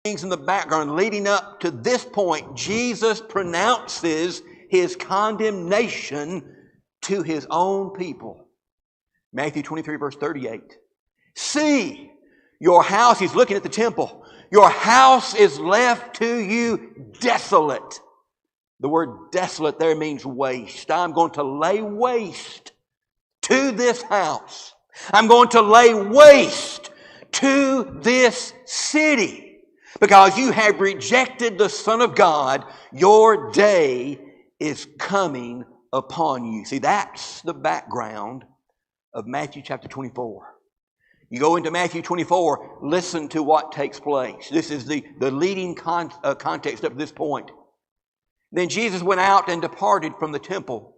things in the background leading up to this point, Jesus pronounces his condemnation to his own people. Matthew 23, verse 38. See, your house, he's looking at the temple, your house is left to you desolate. The word desolate there means waste. I'm going to lay waste to this house. I'm going to lay waste to this city. Because you have rejected the Son of God, your day is coming upon you. See, that's the background of Matthew chapter 24. You go into Matthew 24, listen to what takes place. This is the leading context up to this point. Then Jesus went out and departed from the temple.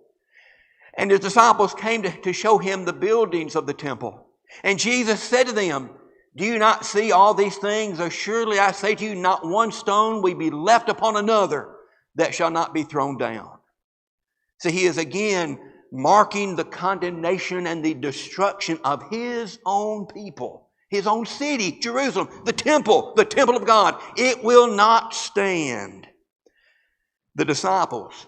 And his disciples came to show him the buildings of the temple. And Jesus said to them, do you not see all these things? Surely I say to you, not one stone will be left upon another that shall not be thrown down. So he is again marking the condemnation and the destruction of his own people, his own city, Jerusalem, the temple of God. It will not stand. The disciples,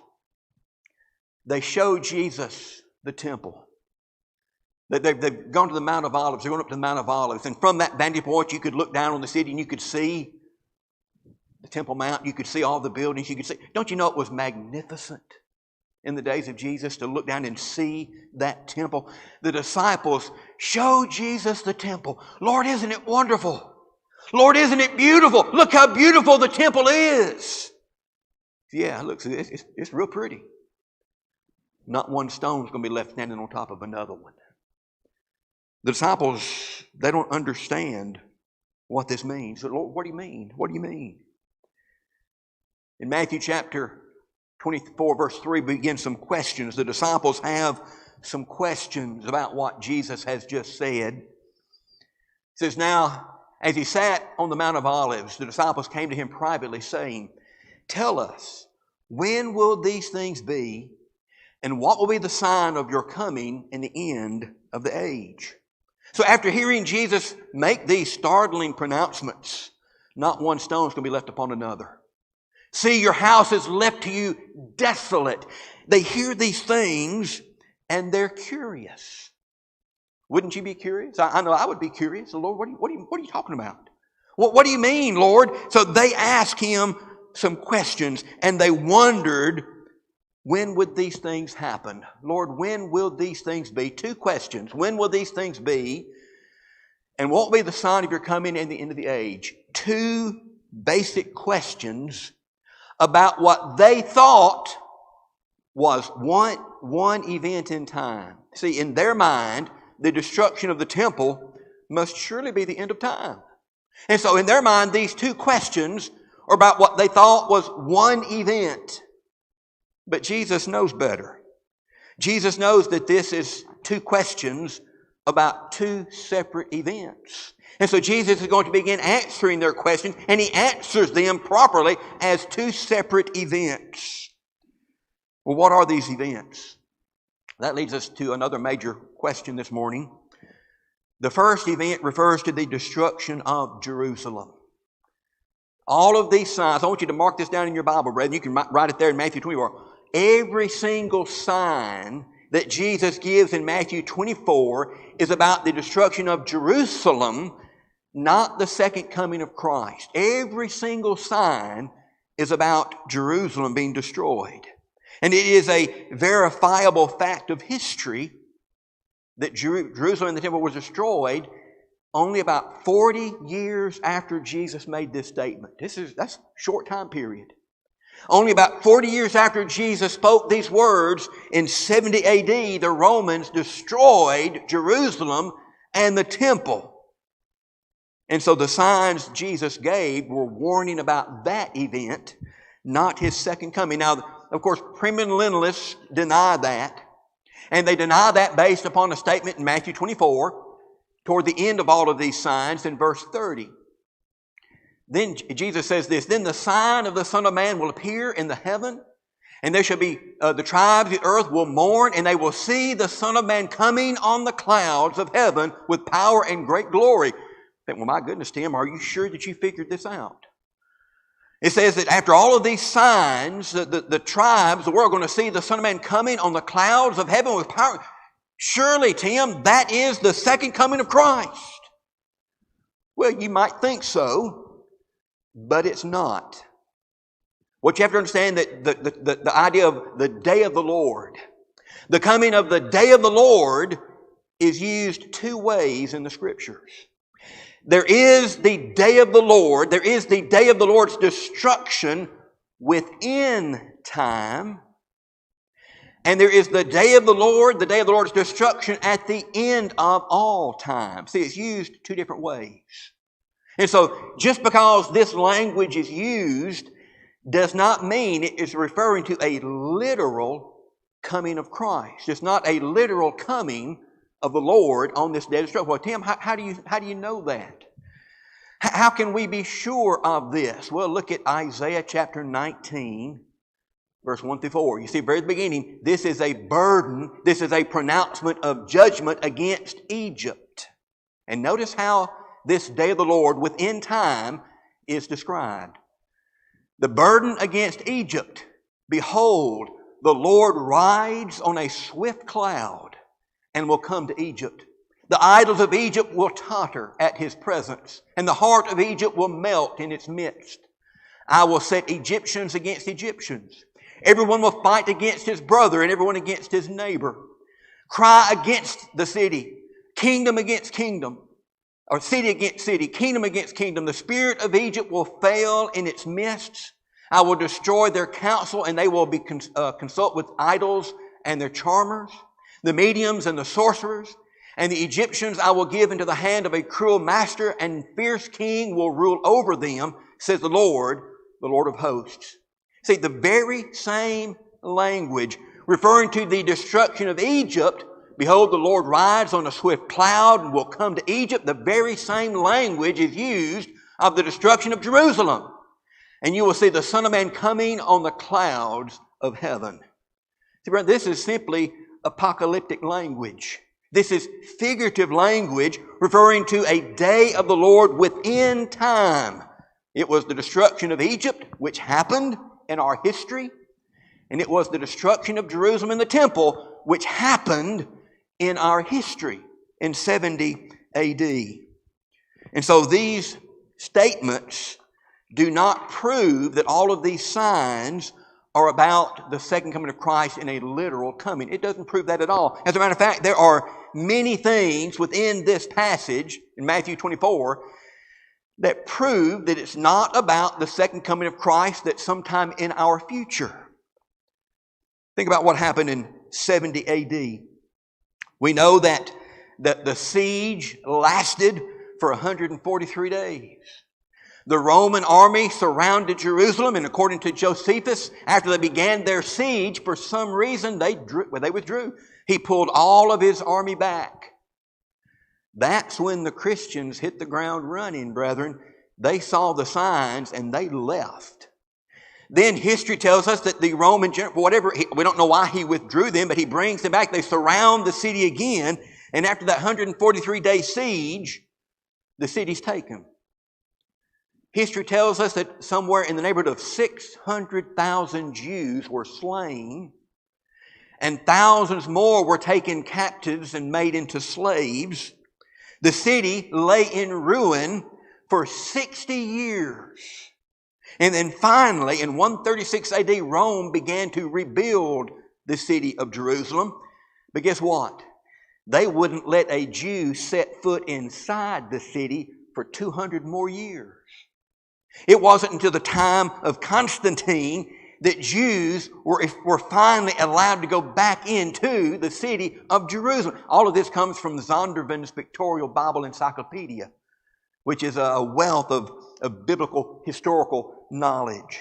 they showed Jesus the temple. They've gone to the Mount of Olives. They're going up to the Mount of Olives. And from that vantage point, you could look down on the city and you could see the Temple Mount. You could see all the buildings. You could see. Don't you know it was magnificent in the days of Jesus to look down and see that temple? The disciples showed Jesus the temple. Lord, isn't it wonderful? Lord, isn't it beautiful? Look how beautiful the temple is. Yeah, look, it's real pretty. Not one stone's going to be left standing on top of another one. The disciples, they don't understand what this means. So, Lord, what do you mean? What do you mean? In Matthew chapter 24, verse 3, begins some questions. The disciples have some questions about what Jesus has just said. It says, now, as he sat on the Mount of Olives, the disciples came to him privately, saying, tell us, when will these things be, and what will be the sign of your coming and the end of the age? So after hearing Jesus make these startling pronouncements, not one stone is going to be left upon another. See, your house is left to you desolate. They hear these things and they're curious. Wouldn't you be curious? I know I would be curious. Lord, what are you talking about? What do you mean, Lord? So they asked him some questions and they wondered, when would these things happen? Lord, when will these things be? Two questions. When will these things be? And what will be the sign of your coming and the end of the age? Two basic questions about what they thought was one event in time. See, in their mind, the destruction of the temple must surely be the end of time. And so in their mind, these two questions are about what they thought was one event. But Jesus knows better. Jesus knows that this is two questions about two separate events. And so Jesus is going to begin answering their questions, and he answers them properly as two separate events. Well, what are these events? That leads us to another major question this morning. The first event refers to the destruction of Jerusalem. All of these signs, I want you to mark this down in your Bible, brethren. You can write it there in Matthew 24. Every single sign that Jesus gives in Matthew 24 is about the destruction of Jerusalem, not the second coming of Christ. Every single sign is about Jerusalem being destroyed. And it is a verifiable fact of history that Jerusalem and the temple was destroyed only about 40 years after Jesus made this statement. That's a short time period. Only about 40 years after Jesus spoke these words, in 70 AD, the Romans destroyed Jerusalem and the temple. And so the signs Jesus gave were warning about that event, not his second coming. Now, of course, premillennialists deny that. And they deny that based upon a statement in Matthew 24, toward the end of all of these signs, in verse 30. Then Jesus says this, then the sign of the Son of Man will appear in the heaven, and there shall be, the tribes of the earth will mourn, and they will see the Son of Man coming on the clouds of heaven with power and great glory. I think, well, my goodness, Tim, are you sure that you figured this out? It says that after all of these signs, the tribes, the world are going to see the Son of Man coming on the clouds of heaven with power. Surely, Tim, that is the second coming of Christ. Well, you might think so, but it's not. What you have to understand that the idea of the day of the Lord, the coming of the day of the Lord is used two ways in the Scriptures. There is the day of the Lord. There is the day of the Lord's destruction within time. And there is the day of the Lord's destruction at the end of all time. See, it's used two different ways. And so, just because this language is used does not mean it is referring to a literal coming of Christ. It's not a literal coming of the Lord on this day of destruction. Well, Tim, how do you know that? How can we be sure of this? Well, look at Isaiah chapter 19, verse 1 through 4. You see, very beginning, this is a burden, this is a pronouncement of judgment against Egypt. And notice how this day of the Lord within time is described. The burden against Egypt. Behold, the Lord rides on a swift cloud and will come to Egypt. The idols of Egypt will totter at His presence, and the heart of Egypt will melt in its midst. I will set Egyptians against Egyptians. Everyone will fight against his brother and everyone against his neighbor. Cry against the city, kingdom against kingdom, or city against city, kingdom against kingdom. The spirit of Egypt will fail in its midst. I will destroy their counsel, and they will be consult with idols and their charmers, the mediums and the sorcerers. And the Egyptians I will give into the hand of a cruel master, and fierce king will rule over them, says the Lord of hosts. See, the very same language referring to the destruction of Egypt, behold, the Lord rides on a swift cloud and will come to Egypt. The very same language is used of the destruction of Jerusalem. And you will see the Son of Man coming on the clouds of heaven. See, brother, this is simply apocalyptic language. This is figurative language referring to a day of the Lord within time. It was the destruction of Egypt, which happened in our history. And it was the destruction of Jerusalem and the temple, which happened in our history in 70 A.D. And so these statements do not prove that all of these signs are about the second coming of Christ in a literal coming. It doesn't prove that at all. As a matter of fact, there are many things within this passage in Matthew 24 that prove that it's not about the second coming of Christ that's sometime in our future. Think about what happened in 70 A.D. We know that the siege lasted for 143 days. The Roman army surrounded Jerusalem, and according to Josephus, after they began their siege, for some reason they withdrew. He pulled all of his army back. That's when the Christians hit the ground running, brethren. They saw the signs and they left. Then history tells us that the Roman general, we don't know why he withdrew them, but he brings them back. They surround the city again, and after that 143-day siege, the city's taken. History tells us that somewhere in the neighborhood of 600,000 Jews were slain, and thousands more were taken captives and made into slaves. The city lay in ruin for 60 years. And then finally, in 136 AD, Rome began to rebuild the city of Jerusalem. But guess what? They wouldn't let a Jew set foot inside the city for 200 more years. It wasn't until the time of Constantine that Jews were finally allowed to go back into the city of Jerusalem. All of this comes from Zondervan's Pictorial Bible Encyclopedia, which is a wealth of biblical historical knowledge.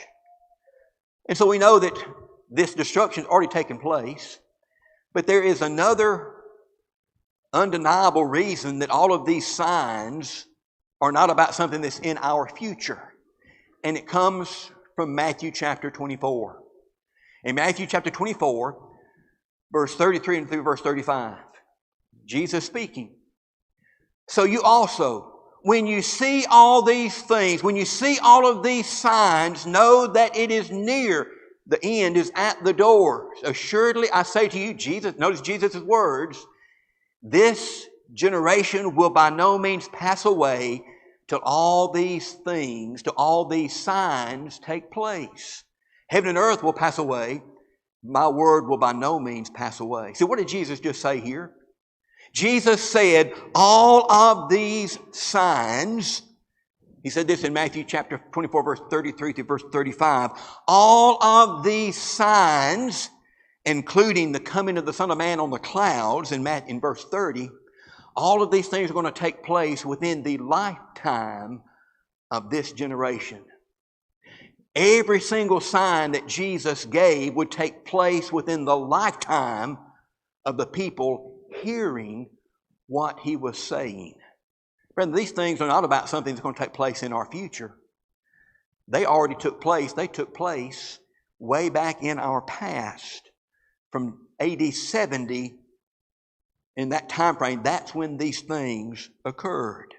And so we know that this destruction has already taken place, but there is another undeniable reason that all of these signs are not about something that's in our future. And it comes from Matthew chapter 24. In Matthew chapter 24, verse 33 and through verse 35, Jesus speaking. So you also, when you see all these things, when you see all of these signs, know that it is near. The end is at the door. Assuredly, I say to you, notice Jesus' words, this generation will by no means pass away till all these things, till all these signs take place. Heaven and earth will pass away. My word will by no means pass away. See, what did Jesus just say here? Jesus said, all of these signs, he said this in Matthew chapter 24, verse 33 to verse 35, all of these signs, including the coming of the Son of Man on the clouds in verse 30, all of these things are going to take place within the lifetime of this generation. Every single sign that Jesus gave would take place within the lifetime of the people hearing what he was saying. Friend, these things are not about something that's going to take place in our future. They already took place. They took place way back in our past. From AD 70, in that time frame, that's when these things occurred.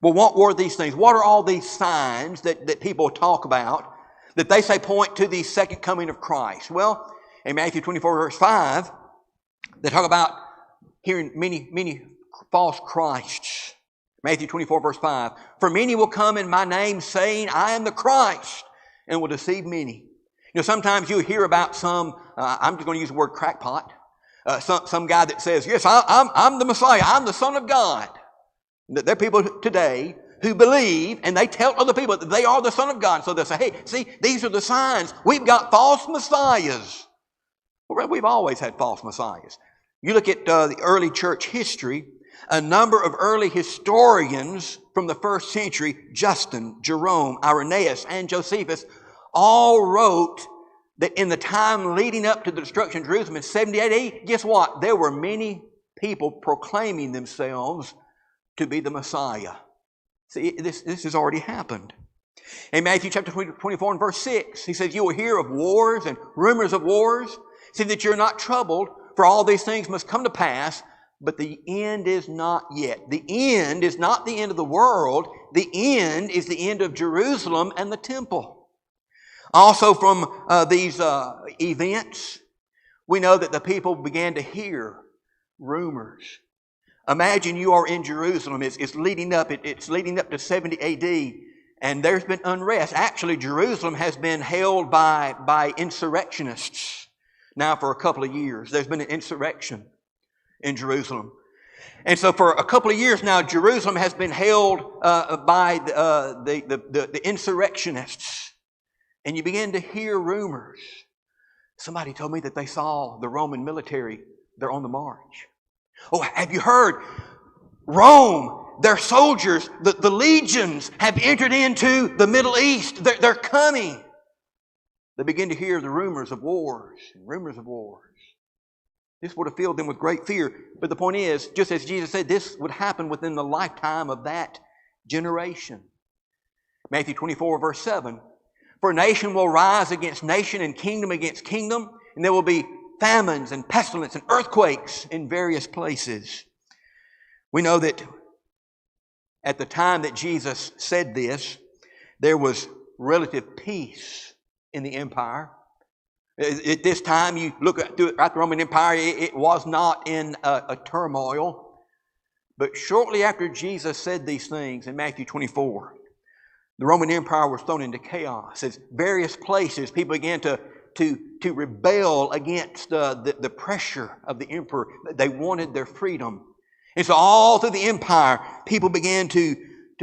Well, what were these things? What are all these signs that people talk about that they say point to the second coming of Christ? Well, in Matthew 24, verse 5, they talk about hearing many false Christs. Matthew 24, verse 5. For many will come in my name saying, I am the Christ, and will deceive many. You know, sometimes you'll hear about some, I'm just going to use the word crackpot, some guy that says, yes, I'm the Messiah, I'm the Son of God. There are people today who believe, and they tell other people that they are the Son of God. So they'll say, hey, see, these are the signs. We've got false messiahs. Well, we've always had false messiahs. You look at the early church history, a number of early historians from the first century, Justin, Jerome, Irenaeus, and Josephus, all wrote that in the time leading up to the destruction of Jerusalem in 70 AD, guess what? There were many people proclaiming themselves to be the Messiah. See, this has already happened. In Matthew chapter 24 and verse 6, he says, you will hear of wars and rumors of wars. See that you're not troubled, for all these things must come to pass, but the end is not yet. The end is not the end of the world. The end is the end of Jerusalem and the temple. Also from these events, we know that the people began to hear rumors. Imagine you are in Jerusalem. It's leading up to 70 AD, and there's been unrest. Actually, Jerusalem has been held by insurrectionists now for a couple of years. There's been an insurrection in Jerusalem. And so for a couple of years now, Jerusalem has been held by the insurrectionists. And you begin to hear rumors. Somebody told me that they saw the Roman military. They're on the march. Oh, have you heard? Rome, their soldiers, the legions have entered into the Middle East. They're coming. They begin to hear the rumors of wars and rumors of wars. This would have filled them with great fear. But the point is, just as Jesus said, this would happen within the lifetime of that generation. Matthew 24, verse 7. For nation will rise against nation and kingdom against kingdom, and there will be famines and pestilence and earthquakes in various places. We know that at the time that Jesus said this, there was relative peace in the empire. At this time, you look at the Roman Empire, it was not in a turmoil. But shortly after Jesus said these things in Matthew 24, the Roman Empire was thrown into chaos. As various places, people began to rebel against the pressure of the emperor. They wanted their freedom. And so all through the empire, people began to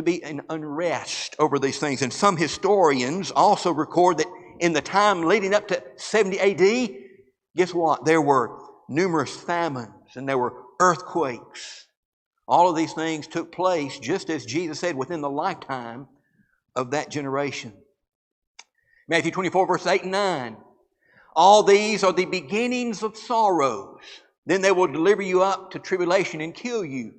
be in unrest over these things. And some historians also record that in the time leading up to 70 AD, guess what? There were numerous famines and there were earthquakes. All of these things took place, just as Jesus said, within the lifetime of that generation. Matthew 24, verse 8 and 9. All these are the beginnings of sorrows. Then they will deliver you up to tribulation and kill you.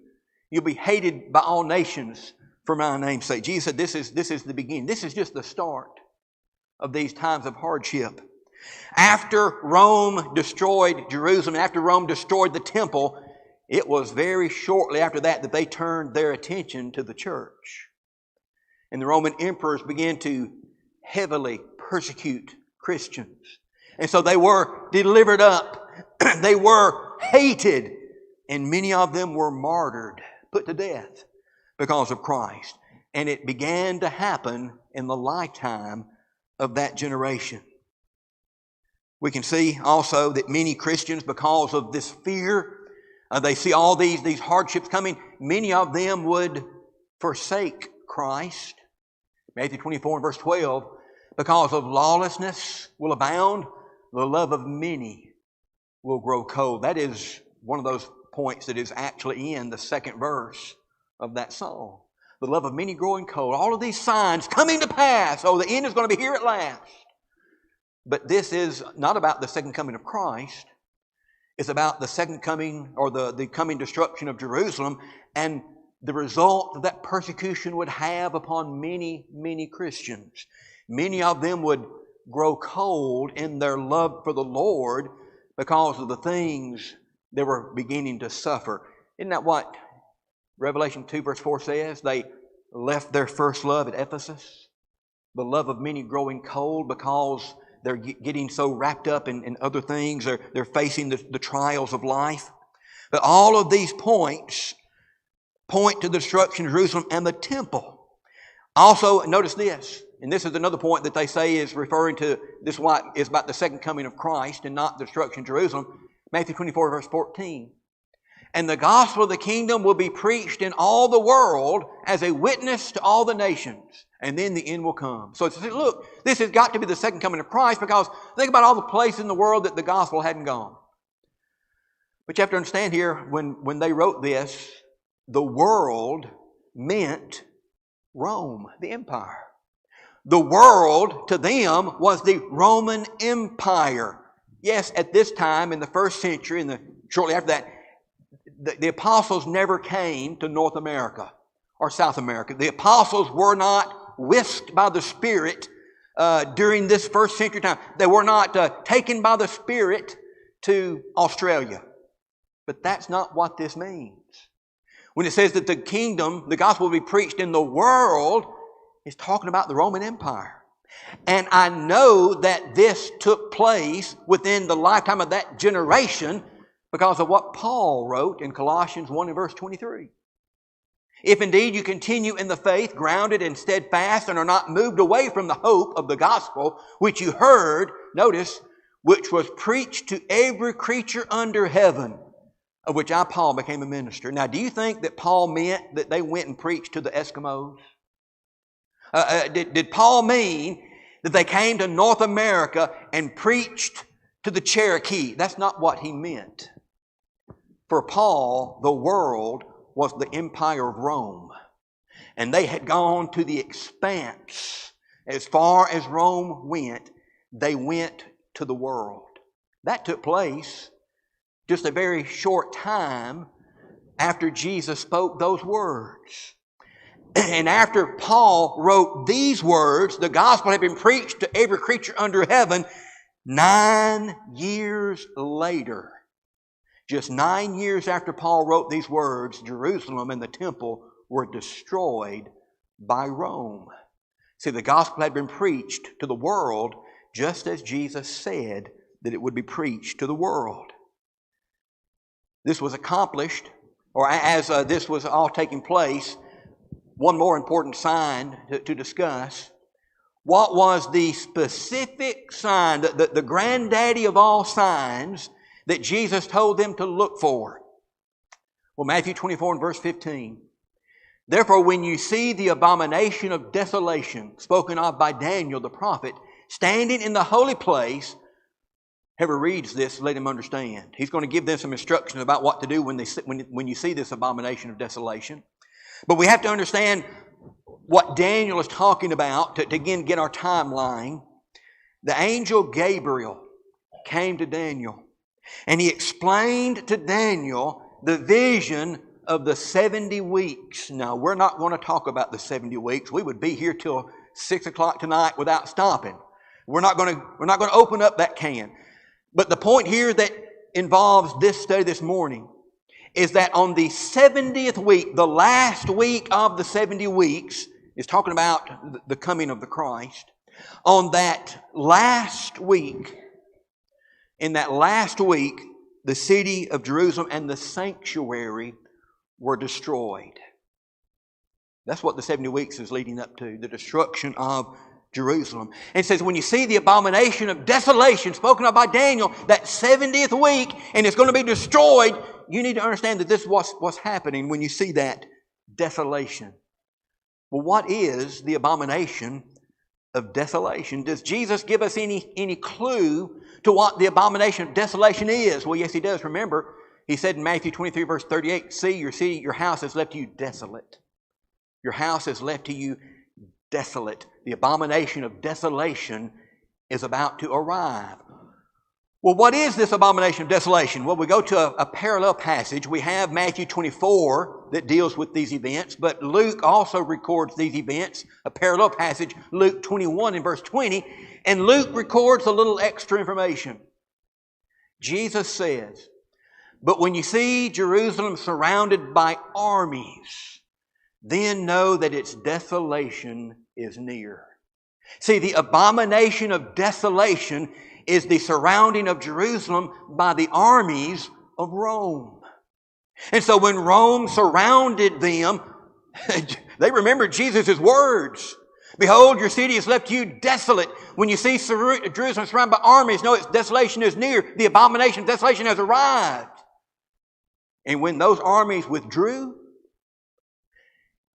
You'll be hated by all nations for my name's sake. Jesus said this is the beginning. This is just the start of these times of hardship. After Rome destroyed Jerusalem, after Rome destroyed the temple, it was very shortly after that that they turned their attention to the church. And the Roman emperors began to heavily persecute Christians. And so they were delivered up. They were hated. And many of them were martyred, put to death because of Christ. And it began to happen in the lifetime of that generation. We can see also that many Christians, because of this fear, they see all these hardships coming. Many of them would forsake Christ. Matthew 24 and verse 12, because of lawlessness will abound, the love of many will grow cold. That is one of those points that is actually in the second verse of that psalm. The love of many growing cold. All of these signs coming to pass. Oh, the end is going to be here at last. But this is not about the second coming of Christ. It's about the second coming, or the coming destruction of Jerusalem, and the result that persecution would have upon many, many Christians. Many of them would grow cold in their love for the Lord because of the things they were beginning to suffer. Isn't that what Revelation 2 verse 4 says? They left their first love at Ephesus. The love of many growing cold because they're getting so wrapped up in other things. They're facing the trials of life. But all of these points point to the destruction of Jerusalem and the temple. Also, notice this, and this is another point that they say is referring to this, what is about the second coming of Christ and not the destruction of Jerusalem. Matthew 24 verse 14. And the gospel of the kingdom will be preached in all the world as a witness to all the nations. And then the end will come. So it's, look, this has got to be the second coming of Christ, because think about all the places in the world that the gospel hadn't gone. But you have to understand here, when they wrote this, the world meant Rome, the empire. The world to them was the Roman Empire. Yes, at this time in the first century, and shortly after that, the apostles never came to North America or South America. The apostles were not whisked by the Spirit during this first century time. They were not taken by the Spirit to Australia. But that's not what this means. When it says that the kingdom, the gospel will be preached in the world, it's talking about the Roman Empire. And I know that this took place within the lifetime of that generation because of what Paul wrote in Colossians 1 and verse 23. If indeed you continue in the faith, grounded and steadfast, and are not moved away from the hope of the gospel, which you heard, notice, which was preached to every creature under heaven, of which I, Paul, became a minister. Now, do you think that Paul meant that they went and preached to the Eskimos? Did Paul mean that they came to North America and preached to the Cherokee? That's not what he meant. For Paul, the world was the empire of Rome. And they had gone to the expanse. As far as Rome went, they went to the world. That took place just a very short time after Jesus spoke those words. And after Paul wrote these words, the gospel had been preached to every creature under heaven. 9 years later, just 9 years after Paul wrote these words, Jerusalem and the temple were destroyed by Rome. See, the gospel had been preached to the world just as Jesus said that it would be preached to the world. This was accomplished, or as this was all taking place, one more important sign to discuss. What was the specific sign, the granddaddy of all signs that Jesus told them to look for? Well, Matthew 24 and verse 15. Therefore, when you see the abomination of desolation spoken of by Daniel the prophet standing in the holy place, whoever reads this, let him understand. He's going to give them some instructions about what to do when you see this abomination of desolation. But we have to understand what Daniel is talking about to again get our timeline. The angel Gabriel came to Daniel, and he explained to Daniel the vision of the 70 weeks. Now, we're not going to talk about the 70 weeks. We would be here till 6 o'clock tonight without stopping. We're not going to open up that can. But the point here that involves this study this morning is that on the 70th week, the last week of the 70 weeks, is talking about the coming of the Christ. On that last week, in that last week, the city of Jerusalem and the sanctuary were destroyed. That's what the 70 weeks is leading up to, the destruction of Jerusalem. And it says, when you see the abomination of desolation spoken of by Daniel, that 70th week, and it's going to be destroyed, you need to understand that this is what's happening when you see that desolation. Well, what is the abomination of desolation? Does Jesus give us any clue to what the abomination of desolation is? Well, yes, He does. Remember, He said in Matthew 23, verse 38, see, your house has left to you desolate. Your house has left to you desolate. The abomination of desolation is about to arrive. Well, what is this abomination of desolation? Well, we go to a parallel passage. We have Matthew 24 that deals with these events, but Luke also records these events, a parallel passage, Luke 21 and verse 20, and Luke records a little extra information. Jesus says, but when you see Jerusalem surrounded by armies, then know that its desolation is near. See, the abomination of desolation is the surrounding of Jerusalem by the armies of Rome. And so when Rome surrounded them, they remembered Jesus' words. Behold, your city is left to you desolate. When you see Jerusalem surrounded by armies, know its desolation is near. The abomination of desolation has arrived. And when those armies withdrew,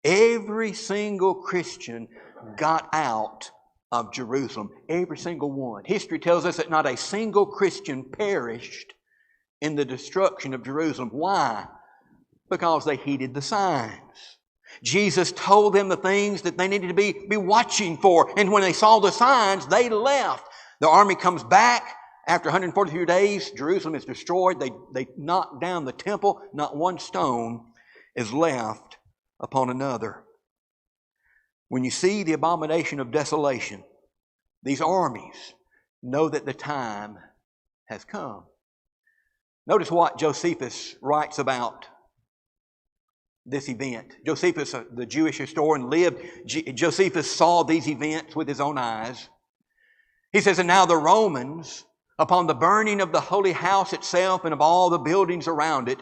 every single Christian got out of Jerusalem. Every single one. History tells us that not a single Christian perished in the destruction of Jerusalem. Why? Because they heeded the signs. Jesus told them the things that they needed to be watching for. And when they saw the signs, they left. The army comes back. After 143 days, Jerusalem is destroyed. They knock down the temple. Not one stone is left upon another. When you see the abomination of desolation, these armies, know that the time has come. Notice what Josephus writes about this event. Josephus, the Jewish historian, lived. Josephus saw these events with his own eyes. He says, and now the Romans, upon the burning of the holy house itself and of all the buildings around it,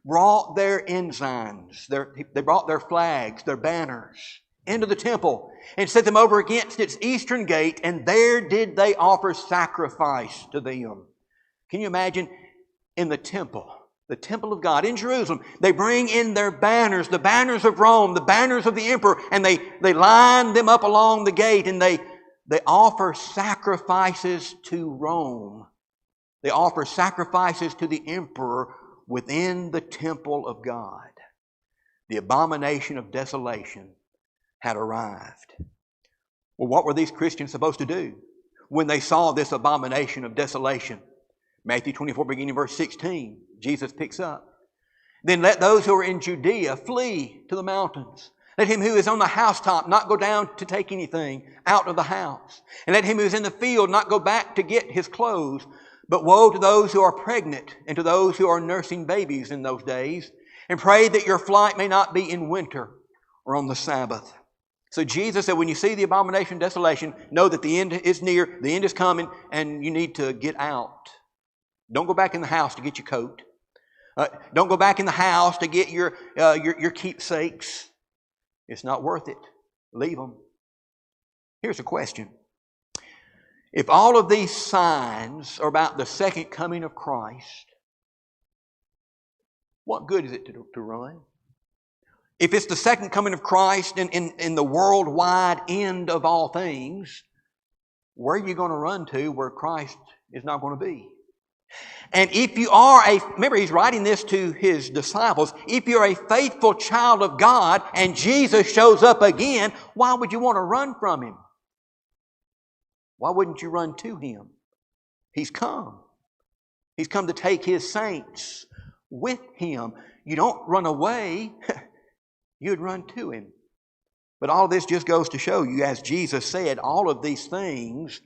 brought their ensigns, they brought their flags, their banners into the temple and set them over against its eastern gate, and there did they offer sacrifice to them. Can you imagine in the temple of God in Jerusalem, they bring in their banners, the banners of Rome, the banners of the emperor, and they line them up along the gate, and they offer sacrifices to Rome. They offer sacrifices to the emperor within the temple of God. The abomination of desolation had arrived. Well, what were these Christians supposed to do when they saw this abomination of desolation? Matthew 24, beginning verse 16, Jesus picks up. Then let those who are in Judea flee to the mountains. Let him who is on the housetop not go down to take anything out of the house. And let him who is in the field not go back to get his clothes. But woe to those who are pregnant and to those who are nursing babies in those days. And pray that your flight may not be in winter or on the Sabbath. So Jesus said, when you see the abomination of desolation, know that the end is near, the end is coming, and you need to get out. Don't go back in the house to get your coat. Don't go back in the house to get your keepsakes. It's not worth it. Leave them. Here's a question. If all of these signs are about the second coming of Christ, what good is it to run? If it's the second coming of Christ in the worldwide end of all things, where are you going to run to where Christ is not going to be? And if you are remember he's writing this to his disciples, if you're a faithful child of God and Jesus shows up again, why would you want to run from Him? Why wouldn't you run to Him? He's come. He's come to take His saints with Him. You don't run away. You'd run to Him. But all this just goes to show you, as Jesus said, all of these things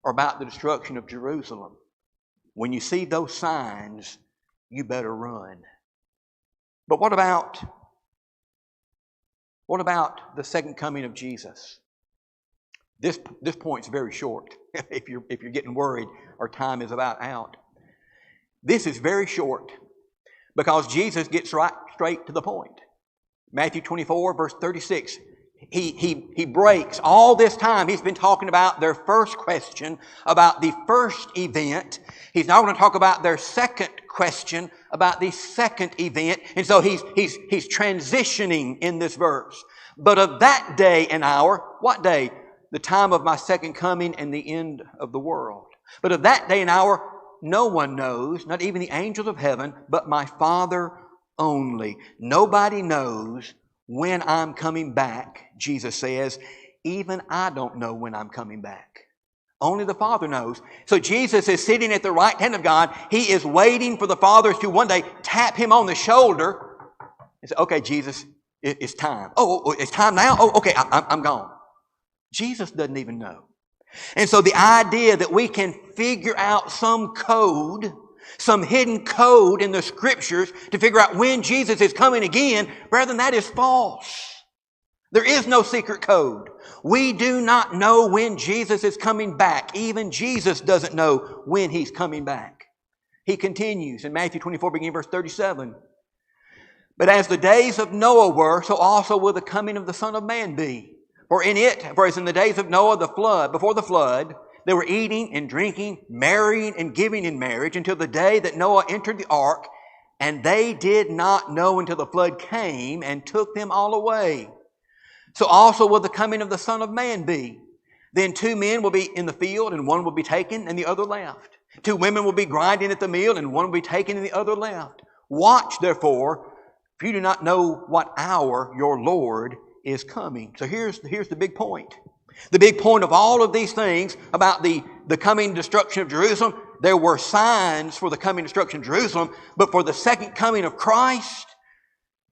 are about the destruction of Jerusalem. When you see those signs, you better run. But what about the second coming of Jesus? This point's very short. if you're getting worried, our time is about out. This is very short because Jesus gets right straight to the point. Matthew 24, verse 36. He breaks all this time. He's been talking about their first question, about the first event. He's now going to talk about their second question, about the second event. And so he's transitioning in this verse. But of that day and hour, what day? The time of my second coming and the end of the world. But of that day and hour, no one knows, not even the angels of heaven, but my Father only. Nobody knows when I'm coming back, Jesus says. Even I don't know when I'm coming back. Only the Father knows. So Jesus is sitting at the right hand of God. He is waiting for the Father to one day tap Him on the shoulder and say, okay, Jesus, it's time. Oh, it's time now? Oh, okay, I'm gone. Jesus doesn't even know. And so the idea that we can figure out some code, some hidden code in the Scriptures to figure out when Jesus is coming again, brethren, that is false. There is no secret code. We do not know when Jesus is coming back. Even Jesus doesn't know when He's coming back. He continues in Matthew 24, beginning verse 37. But as the days of Noah were, so also will the coming of the Son of Man be. For as in the days of Noah, before the flood, they were eating and drinking, marrying and giving in marriage until the day that Noah entered the ark, and they did not know until the flood came and took them all away. So also will the coming of the Son of Man be. Then 2 men will be in the field, and one will be taken and the other left. 2 women will be grinding at the mill, and one will be taken and the other left. Watch therefore, for you do not know what hour your Lord is coming. So here's the big point. The big point of all of these things about the coming destruction of Jerusalem, there were signs for the coming destruction of Jerusalem, but for the second coming of Christ,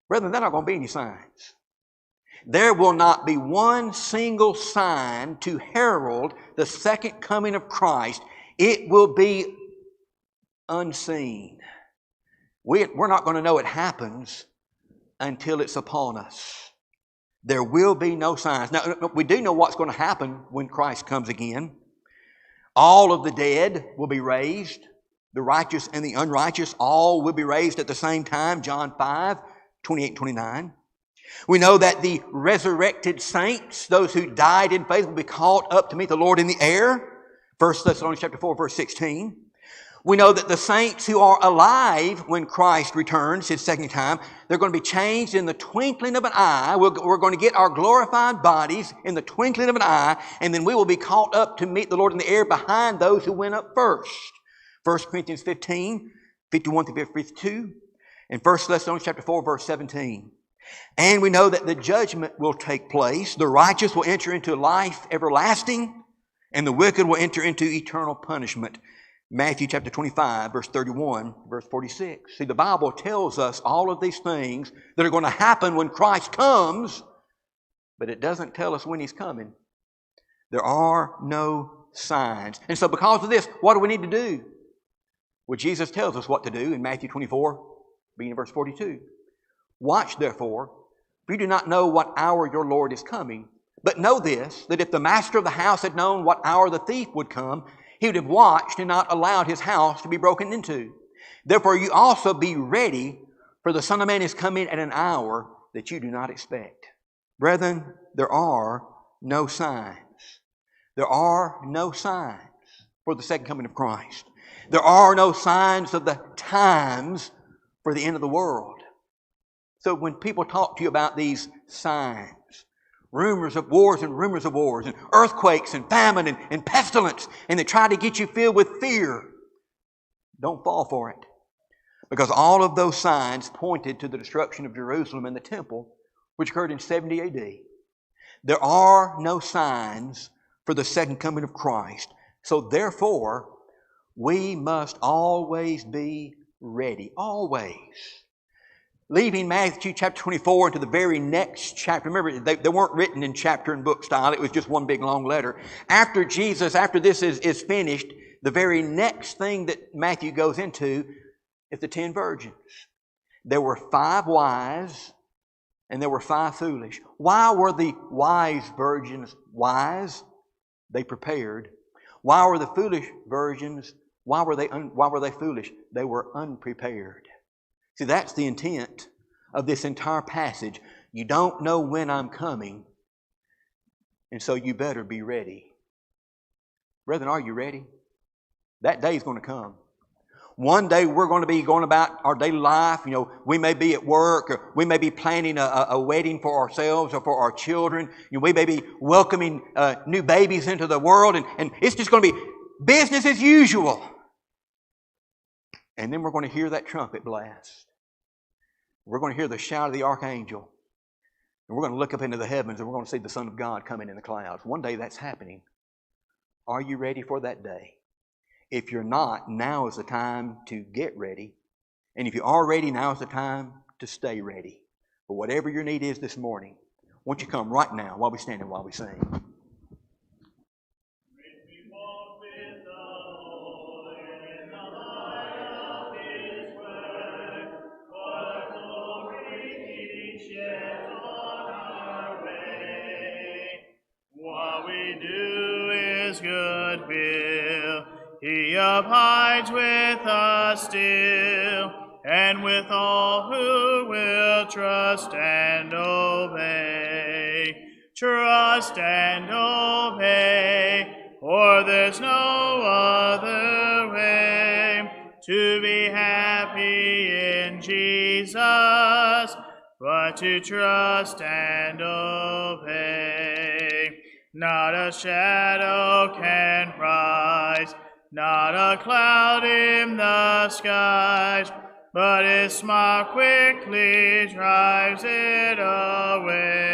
brethren, there are not going to be any signs. There will not be one single sign to herald the second coming of Christ. It will be unseen. We're not going to know it happens until it's upon us. There will be no signs. Now, we do know what's going to happen when Christ comes again. All of the dead will be raised. The righteous and the unrighteous, all will be raised at the same time. John 5, 28, 29. We know that the resurrected saints, those who died in faith, will be caught up to meet the Lord in the air. 1 Thessalonians chapter 4, verse 16. We know that the saints who are alive when Christ returns His second time, they're going to be changed in the twinkling of an eye. We're going to get our glorified bodies in the twinkling of an eye, and then we will be caught up to meet the Lord in the air behind those who went up first. 1 Corinthians 15, 51 through 52, and 1 Thessalonians chapter 4, verse 17. And we know that the judgment will take place. The righteous will enter into life everlasting, and the wicked will enter into eternal punishment. Matthew chapter 25, verse 31, verse 46. See, the Bible tells us all of these things that are going to happen when Christ comes, but it doesn't tell us when He's coming. There are no signs. And so because of this, what do we need to do? Well, Jesus tells us what to do in Matthew 24, beginning verse 42. Watch therefore, for you do not know what hour your Lord is coming. But know this, that if the master of the house had known what hour the thief would come, he would have watched and not allowed his house to be broken into. Therefore you also be ready, for the Son of Man is coming at an hour that you do not expect. Brethren, there are no signs. There are no signs for the second coming of Christ. There are no signs of the times for the end of the world. So when people talk to you about these signs, rumors of wars and earthquakes and famine and pestilence, and they try to get you filled with fear, don't fall for it. Because all of those signs pointed to the destruction of Jerusalem and the temple, which occurred in 70 AD. There are no signs for the second coming of Christ. So therefore, we must always be ready. Always. Leaving Matthew chapter 24 into the very next chapter. Remember, they weren't written in chapter and book style. It was just one big long letter. After this is finished, the very next thing that Matthew goes into is the 10 virgins. there were 5 wise and there were 5 foolish. Why were the wise virgins wise? They prepared. Why were the foolish virgins, why were they foolish? They were unprepared. See, that's the intent of this entire passage. You don't know when I'm coming, and so you better be ready. Brethren, are you ready? That day is going to come. One day we're going to be going about our daily life. You know, we may be at work, or we may be planning a wedding for ourselves or for our children. You know, we may be welcoming new babies into the world, and it's just going to be business as usual. And then we're going to hear that trumpet blast. We're going to hear the shout of the archangel. And we're going to look up into the heavens and we're going to see the Son of God coming in the clouds. One day that's happening. Are you ready for that day? If you're not, now is the time to get ready. And if you are ready, now is the time to stay ready. But whatever your need is this morning, won't you come right now while we stand and while we sing? What we do is good will. He abides with us still, and with all who will trust and obey. Trust and obey, for there's no other way to be happy in Jesus, but to trust and obey. Not a shadow can rise, not a cloud in the skies, but His smile quickly drives it away.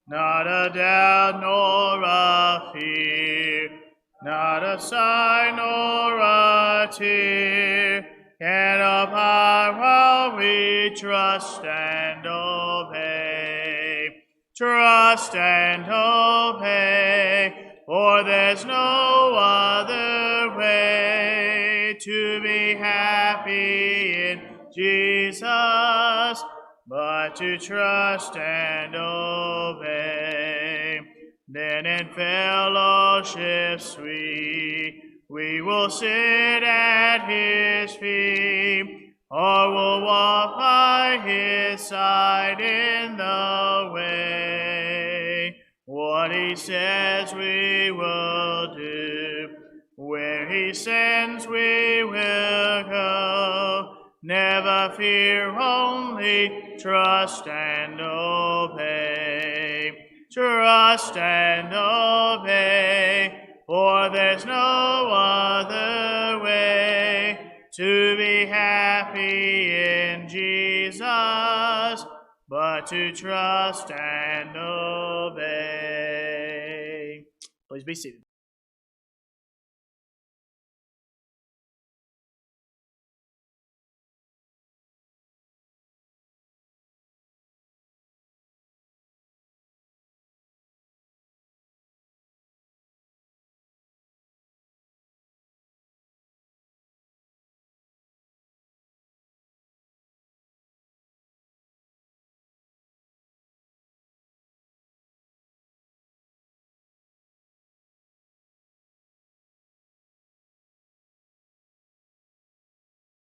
Not a doubt nor a fear, not a sigh nor a tear can abide while we trust and obey. Trust and obey, for there's no other way to be happy in Jesus, but to trust and obey. Then in fellowship sweet, we will sit at His feet, or will walk by His side in the way. What He says we will do, where He sends we will go. Never fear, only trust and obey. Trust and obey, for there's no other way to be happy in Jesus, but to trust and obey. Please be seated.